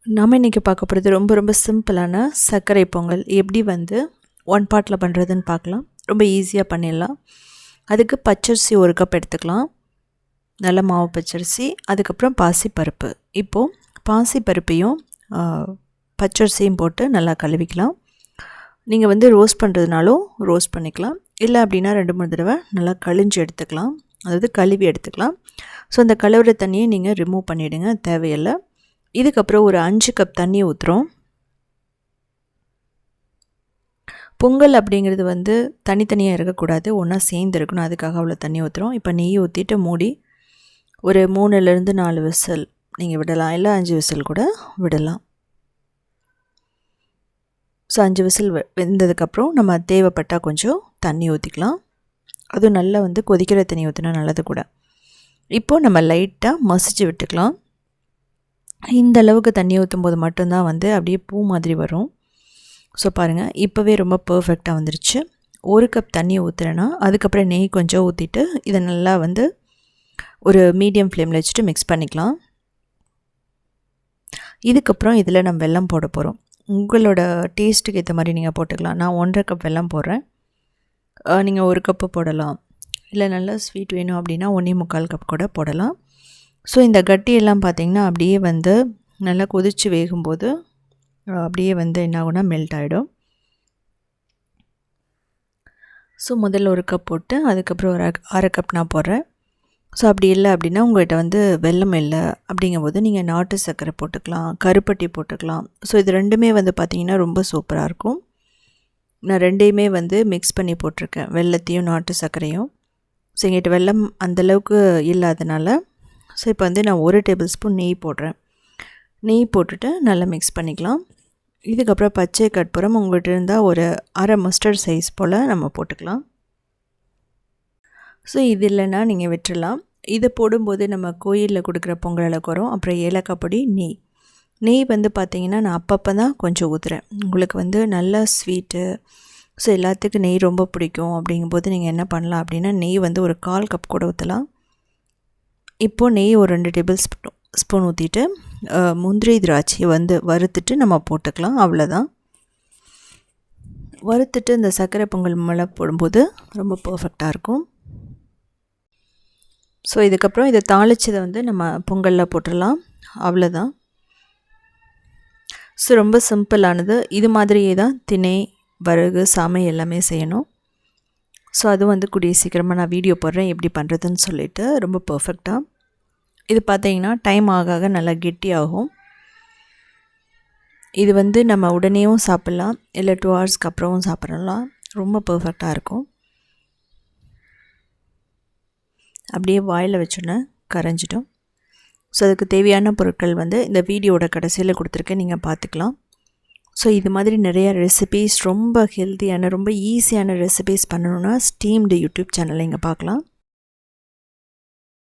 நாம் இன்றைக்கி பார்க்க போகிறது ரொம்ப சிம்பிளான சர்க்கரை பொங்கல் எப்படி வந்து 1 பாட்டில் பண்ணுறதுன்னு பார்க்கலாம். ரொம்ப ஈஸியாக பண்ணிடலாம். அதுக்கு பச்சரிசி 1 கப் எடுத்துக்கலாம், நல்ல மாவு பச்சரிசி. அதுக்கப்புறம் பாசிப்பருப்பு. இப்போது பாசிப்பருப்பையும் பச்சரிசியும் போட்டு நல்லா கழுவிக்கலாம். நீங்கள் வந்து ரோஸ்ட் பண்ணுறதுனாலும் ரோஸ்ட் பண்ணிக்கலாம், இல்லை அப்படின்னா 2-3 தடவை நல்லா கழிஞ்சு எடுத்துக்கலாம், அதாவது கழுவி எடுத்துக்கலாம். ஸோ அந்த கழுவுற தண்ணியை நீங்கள் ரிமூவ் பண்ணிவிடுங்க, தேவையில்லை. இதுக்கப்புறம் ஒரு 5 கப் தண்ணி ஊற்றுறோம். பொங்கல் அப்படிங்கிறது வந்து தனித்தனியாக இருக்கக்கூடாது, ஒன்றா சேர்ந்து இருக்கணும், அதுக்காக அவ்வளோ தண்ணி ஊற்றுறோம். இப்போ நெய் ஊற்றிட்டு மூடி ஒரு 3லேருந்து 4 விசில் நீங்கள் விடலாம், இல்லை 5 விசில் கூட விடலாம். ஸோ 5 விசில் வெந்ததுக்கப்புறம் நம்ம தேவைப்பட்டால் கொஞ்சம் தண்ணி ஊற்றிக்கலாம். அதுவும் நல்லா வந்து கொதிக்கிற தண்ணி ஊற்றினா நல்லது கூட. இப்போது நம்ம லைட்டாக மசிச்சு விட்டுக்கலாம். இந்த அளவுக்கு தண்ணி ஊற்றும் போது மட்டும்தான் வந்து அப்படியே பூ மாதிரி வரும். ஸோ பாருங்கள், இப்போவே ரொம்ப பர்ஃபெக்டாக வந்துருச்சு. 1 கப் தண்ணி ஊற்றுறேன்னா அதுக்கப்புறம் நெய் கொஞ்சம் ஊற்றிட்டு இதை நல்லா வந்து ஒரு மீடியம் ஃப்ளேமில் வச்சுட்டு மிக்ஸ் பண்ணிக்கலாம். இதுக்கப்புறம் இதில் நம்ம வெல்லம் போட போகிறோம். உங்களோட டேஸ்ட்டுக்கு ஏற்ற மாதிரி நீங்கள் போட்டுக்கலாம். நான் 1.5 கப் வெல்லம் போடுறேன். நீங்கள் 1 கப்பு போடலாம், இல்லை நல்லா ஸ்வீட் வேணும் அப்படின்னா 1.25 கப் கூட போடலாம். ஸோ இந்த கட்டியெல்லாம் பார்த்திங்கன்னா அப்படியே வந்து நல்லா கொதித்து வேகும்போது அப்படியே வந்து என்ன ஆகும்னா மெல்ட் ஆகிடும். ஸோ முதல்ல 1 கப் போட்டு அதுக்கப்புறம் ஒரு 1/2 கப் நான் போடுறேன். ஸோ அப்படி இல்லை அப்படின்னா உங்கள்கிட்ட வந்து வெல்லம் இல்லை அப்படிங்கும்போது நீங்கள் நாட்டு சர்க்கரை போட்டுக்கலாம், கருப்பட்டி போட்டுக்கலாம். ஸோ இது ரெண்டுமே வந்து பார்த்திங்கன்னா ரொம்ப சூப்பராக இருக்கும். நான் ரெண்டையுமே வந்து மிக்ஸ் பண்ணி போட்டிருக்கேன், வெல்லத்தையும் நாட்டு சர்க்கரையும். ஸோ எங்கிட்ட வெல்லம் அந்தளவுக்கு இல்லாதனால ஸோ இப்போ வந்து நான் 1 டேபிள் ஸ்பூன் நெய் போடுறேன். நெய் போட்டுட்டு நல்லா மிக்ஸ் பண்ணிக்கலாம். இதுக்கப்புறம் பச்சை கற்பூரம் உங்கள்கிட்ட இருந்தால் ஒரு 1/2 மஸ்டர்ட் சைஸ் போல் நம்ம போட்டுக்கலாம். ஸோ இது இல்லைன்னா நீங்கள் விட்டுடலாம். இதை போடும்போது நம்ம கோயிலில் கொடுக்குற பொங்கல் வரும். அப்புறம் ஏலக்காய் பொடி, நெய் வந்து பார்த்திங்கன்னா நான் அப்பப்போ தான் கொஞ்சம் ஊற்றுறேன். உங்களுக்கு வந்து நல்லா ஸ்வீட்டு, ஸோ எல்லாத்துக்கும் நெய் ரொம்ப பிடிக்கும் அப்படிங்கும்போது நீங்கள் என்ன பண்ணலாம் அப்படின்னா நெய் வந்து ஒரு 1/4 கப் கூட ஊற்றலாம். இப்போது நெய் ஒரு 2 டேபிள் ஸ்பூன் ஊற்றிட்டு முந்திரி திராட்சையை வந்து வறுத்துட்டு நம்ம போட்டுக்கலாம். அவ்வளோதான். வறுத்துட்டு இந்த சர்க்கரை பொங்கல் மேலே போடும்போது ரொம்ப பர்ஃபெக்டாக இருக்கும். ஸோ இதுக்கப்புறம் இதை தாளிச்சதை வந்து நம்ம பொங்கலில் போட்டுடலாம். அவ்வளோதான். ஸோ ரொம்ப சிம்பிளானது. இது மாதிரியே தான் திணை, வரகு, சாமை எல்லாமே செய்யணும். ஸோ அது வந்து கூடிய சீக்கிரமாக நான் வீடியோ போடுறேன் எப்படி பண்ணுறதுன்னு சொல்லிவிட்டு. ரொம்ப பர்ஃபெக்டாக இது பார்த்திங்கன்னா டைம் ஆக நல்லா கெட்டியாகும். இது வந்து நம்ம உடனேயும் சாப்பிட்லாம், இல்லை 2 ஹவர்ஸ்க்கு அப்புறமும் சாப்பிட்றலாம். ரொம்ப பர்ஃபெக்டாக இருக்கும். அப்படியே வாயில் வச்சோன்னே கரைஞ்சிடும். ஸோ அதுக்கு தேவையான பொருட்கள் வந்து இந்த வீடியோட கடைசியில் கொடுத்துருக்கேன், நீங்கள் பார்த்துக்கலாம். ஸோ இது மாதிரி நிறைய ரெசிபீஸ், ரொம்ப ஹெல்த்தியான ரொம்ப ஈஸியான ரெசிபீஸ் பண்ணணுன்னா ஸ்டீம்டு யூடியூப் சேனலை இங்கே பார்க்கலாம்.